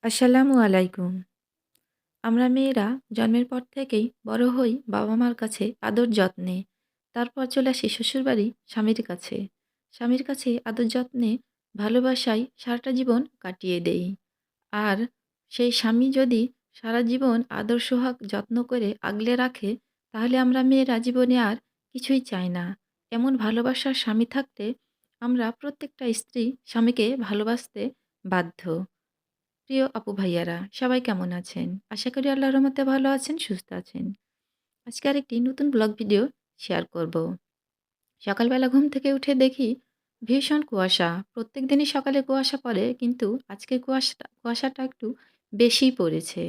আসসালামু আলাইকুম। আমরা মেয়েরা জন্মের পর থেকেই বড় হই বাবা-মার কাছে আদর যত্নে। তারপর চলে আসি শ্বশুরবাড়ি স্বামীর কাছে। স্বামীর কাছে আদর যত্নে ভালোবাসায় সারাটা জীবন কাটিয়ে দেই। আর সেই স্বামী যদি সারা জীবন আদর সোহাগ যত্ন করে আগলে রাখে, তাহলে আমরা মেয়েরা জীবনে আর কিছুই চাই না। এমন ভালোবাসার স্বামী থাকলে আমরা প্রত্যেকটা স্ত্রী স্বামীকে ভালোবাসতে বাধ্য। প্রিয় আপু ভাইয়ারা সবাই কেমন আছেন? আশা করি আল্লাহর রহমতে ভালো আছেন, সুস্থ আছেন। আজকে আরেকটি নতুন ব্লগ ভিডিও শেয়ার করব। সকালবেলা ঘুম থেকে উঠে দেখি ভীষণ কুয়াশা। প্রত্যেকদিনই সকালে কুয়াশা পড়ে, কিন্তু আজকে কুয়াশাটা একটু বেশিই পড়েছে।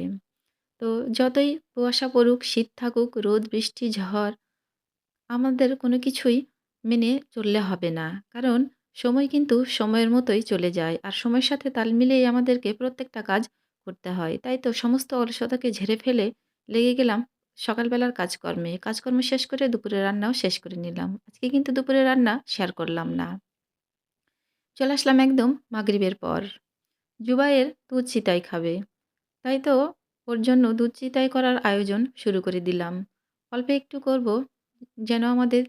তো যতই কুয়াশা পড়ুক, শীত থাকুক, রোদ, বৃষ্টি, ঝড়, আমাদের কোনো কিছুই মেনে চললে হবে না। কারণ সময় কিন্তু সময়ের মতোই চলে যায়। আর সময়ের সাথে তাল মিলিয়েই আমাদেরকে প্রত্যেকটা কাজ করতে হয়। তাই তো সমস্ত অলসতাকে ঝেড়ে ফেলে লেগে গেলাম সকালবেলার কাজকর্মে। কাজকর্ম শেষ করে দুপুরের রান্নাও শেষ করে নিলাম। আজকে কিন্তু দুপুরের রান্না শেয়ার করলাম না। চলে আসলাম একদম মাগরিবের পর। জুবায়ের দুধ চিতাই খাবে। তাই তো ওর জন্য দুধ চিতাই করার আয়োজন শুরু করে দিলাম। অল্প একটু করব, যেন আমাদের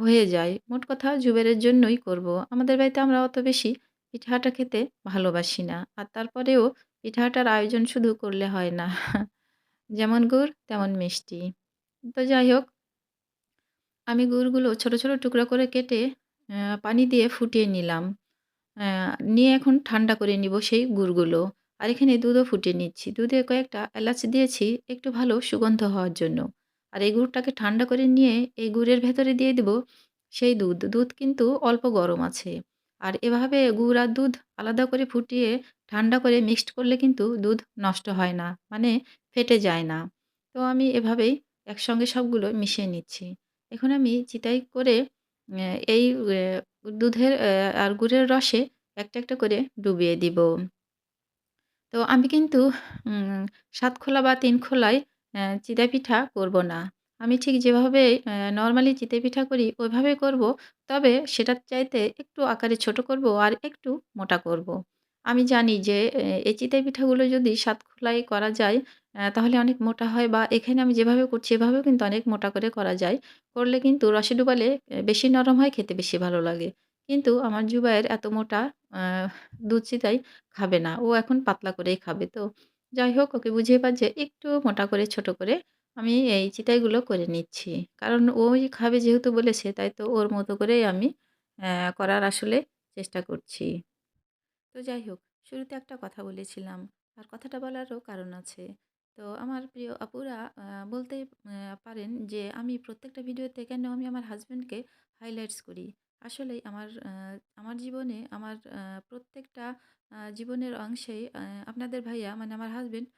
হয়ে যায়। মোট কথা জুবেরের জন্যই করব। আমাদের বাড়িতে আমরা অত বেশি পিঠাটা খেতে ভালোবাসি না। আর তারপরেও পিঠাটার আয়োজন শুধু করলে হয় না। যেমন গুড় তেমন মিষ্টি। তো যাই হোক, আমি গুড়গুলো ছোট, ছোট টুকরা করে কেটে পানি দিয়ে ফুটিয়ে নিলাম। আ নিয়ে এখন ঠান্ডা করে নিব সেই গুড়গুলো। আর এখানে দুধও ফুটিয়ে নিচ্ছি। দুধে কয়েকটা এলাচ দিয়েছি একটু ভালো সুগন্ধ হওয়ার জন্য। আর এই গুড়টাকে ঠান্ডা করে নিয়ে এই গুড়ের ভেতরে দিয়ে দিব সেই দুধ। দুধ কিন্তু অল্প গরম আছে। আর এভাবে গুড় আর দুধ আলাদা করে ফুটিয়ে ঠান্ডা করে মিক্সড করলে কিন্তু দুধ নষ্ট হয় না। মানে ফেটে যায় না। তো আমি এভাবেই একসঙ্গে সবগুলো মিশিয়ে নিচ্ছি। এখন আমি চিতাই করে এই দুধের আর গুড়ের রসে একটা, একটা করে ডুবিয়ে দিব। তো আমি কিন্তু উম ৭ খোলা বা ৩ খোলায় চিতই পিঠা করব না। আমি ঠিক যেভাবে নরমালি চিতই পিঠা করি ওইভাবে করব। তবে সেটার চাইতে একটু আকারে ছোট করব আর একটু মোটা করব। আমি জানি যে এই চিতই পিঠাগুলো যদি ৭ খোলায় করা যায় তাহলে অনেক মোটা হয়, বা এখানে আমি যেভাবে করছি এভাবেও কিন্তু অনেক মোটা করে করা যায়। করলে কিন্তু রসে ডুবালে বেশি নরম হয়, খেতে বেশি ভালো লাগে। কিন্তু আমার জুবায়ের এত মোটা আ দুধ চিতাই খাবে না। ও এখন পাতলা করেই খাবে। তো যাই হোক, ওকে বুঝিয়ে বাঝিয়ে একটু মোটা করে ছোট করে আমি এই চিতাইগুলো করে নিচ্ছি। কারণ ওই খাবে যেহেতু বলেছে, তাই তো ওর মতো করেই আমি করার আসলে চেষ্টা করছি। তো যাই হোক, শুরুতে একটা কথা বলেছিলাম। আর কথাটা বলারও কারণ আছে। তো আমার প্রিয় আপুরা বলতেই পারেন যে আমি প্রত্যেকটা ভিডিওতে কেন আমি আমার হাসব্যান্ডকে হাইলাইটস করি। আসলেই আমার জীবনে আমার প্রত্যেকটা জীবনের অংশেই আপনাদের ভাইয়া মানে আমার হাসব্যান্ড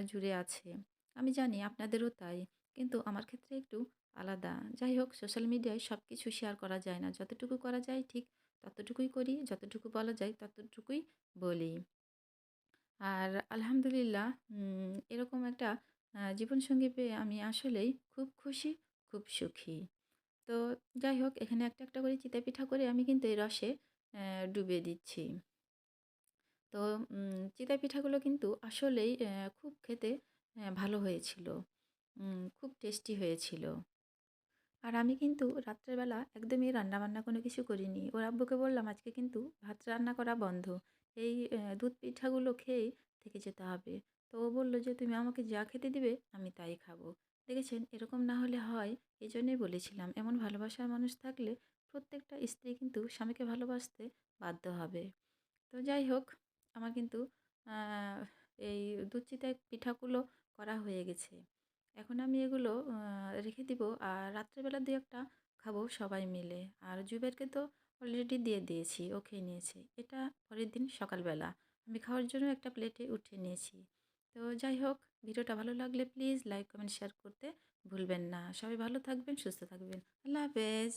জুড়ে আছে। আমি জানি আপনাদেরও তাই। কিন্তু আমার ক্ষেত্রে একটু আলাদা। যাই হোক, সোশ্যাল মিডিয়ায় সবকিছু শেয়ার করা যায় না। যতটুকু করা যায় ঠিক ততটুকুই করি, যতটুকু বলা যায় ততটুকুই বলি। আর আলহামদুলিল্লাহ, এরকম একটা জীবনসঙ্গী পেয়ে আমি আসলেই খুব খুশি, খুব সুখী। তো যাই হোক, এখানে একটা, একটা করে চিতই পিঠা করে আমি কিন্তু এই রসে ডুবিয়ে দিচ্ছি। তো চিতই পিঠাগুলো কিন্তু আসলেই খুব খেতে ভালো হয়েছিল। খুব টেস্টি হয়েছিল। আর আমি কিন্তু রাত্রের বেলা একদমই রান্নাবান্না কোনো কিছু করিনি। ওর আব্বুকে বললাম, "আজকে কিন্তু ভাত রান্না করা বন্ধ। এই দুধ পিঠাগুলো খেয়েই থেকে যেতে হবে।" তো ও বলল যে, "তুমি আমাকে যা খেতে দিবে আমি তাই খাবো।" দেখেছেন, এরকম না হলে হয়? এজন্যই বলেছিলাম, এমন ভালোবাসার মানুষ থাকলে প্রত্যেকটা স্ত্রী কিন্তু স্বামীকে ভালোবাসতে বাধ্য হবে। তো যাই হোক, আমার কিন্তু আ এই দুধ চিতই পিঠাগুলো করা হয়ে গেছে। এখন আমি এগুলো রেখে দিব। আর রাত্রেবেলা ২-১ টা খাবো সবাই মিলে। আর জুবেরকে তো অলরেডি দিয়ে দিয়েছি, ও খেয়ে নিয়েছে। এটা পরের দিন সকালবেলা। আমি খাওয়ার জন্য একটা প্লেটে উঠিয়ে নিয়েছি। তো যাই হোক, ভিডিওটা ভালো লাগলে প্লিজ লাইক, কমেন্ট, শেয়ার করতে ভুলবেন না। সবাই ভালো থাকবেন, সুস্থ থাকবেন। আল্লাহ হাফেজ।